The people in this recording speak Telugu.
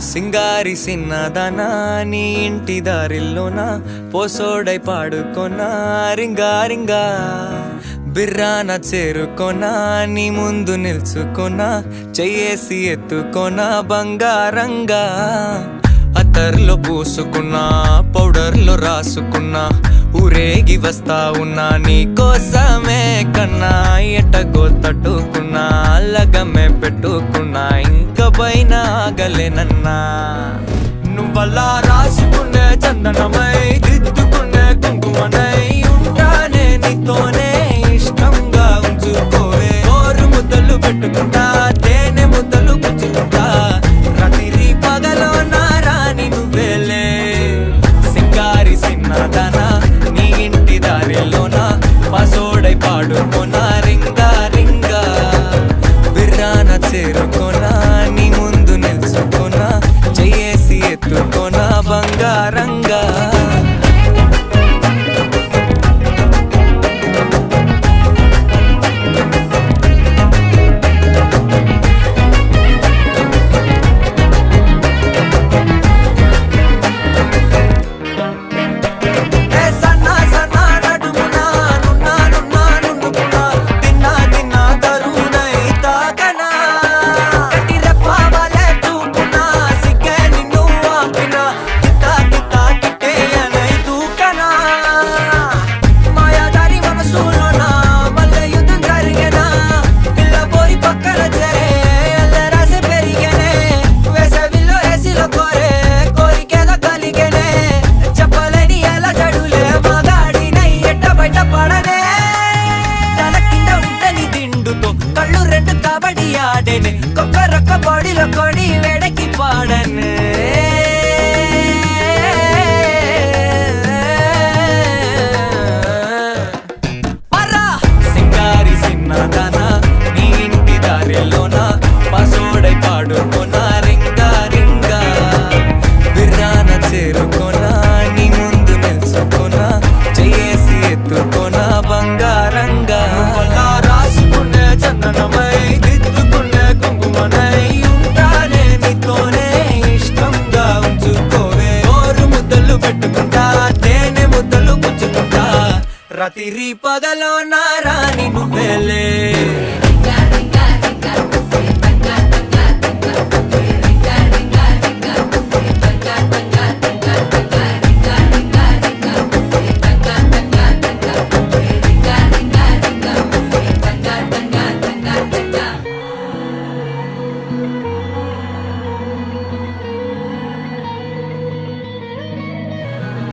సింగారి సిన్నదనా నీ ఇంటి దారిల్లోనా పోసోడై పాడుకొనా రింగా రింగా బిర్రాన చేరుకొనా నీ ముందు నిల్చుకొనా చెయ్యేసి ఎత్తుకొనా బంగారంగా అత్తర్లో పూసుకున్నా పౌడర్లో రాసుకున్నా ఊరేగి వస్తా ఉన్నా నీ కోసమే కన్నా ఎటగో తట్టుకున్నా లగమే పెట్టుకున్నా ఇంక పైన ఆగలేనన్నా నువ్వలా రాసుకునే చందనమై దిద్దుకునే కుంకుమనై ఉంటానే నీతోనే ఇష్టంగా ఉంచుకోవే ఓరు ముద్దలు పెట్టుకుంటా తేనె ముద్దలు గుచ్చుకుంటా రాత్రి పగలో నా రాణి నువ్వేలే సింగారి సిన్నదనా నీ ఇంటి దారిలోనా పాసోడై పాడుకోనా రింగా రింగా బిర్రాన చేరుకోనా నీ ముందు నిల్చుకోనా చెయ్యేసి ఎత్తుకోనా బంగారంగా కళ్ళు రెండు కబడ్డీ ఆడేనే కొక్కరొక్క బాడీలో కొడి వేడకి పాడనే సింగారి సిన్నదనా నీ ఇంటి దారిలోనా పాసోడై పాడుకోనా రింగా రింగా బిర్రాన చేరుకోనా నీ ముందు నిల్చుకోనా చెయ్యేసి ఎత్తుకోనా బంగారంగా చందనమై దిద్దుకునే కుంకుమనై ఉంటానే నీతోనే ఇష్టంగా ఉంచుకోవే ఓరు ముద్దలు పెట్టుకుంటా తేనె ముద్దలు గుచ్చుకుంటా రాత్రి పగలో నా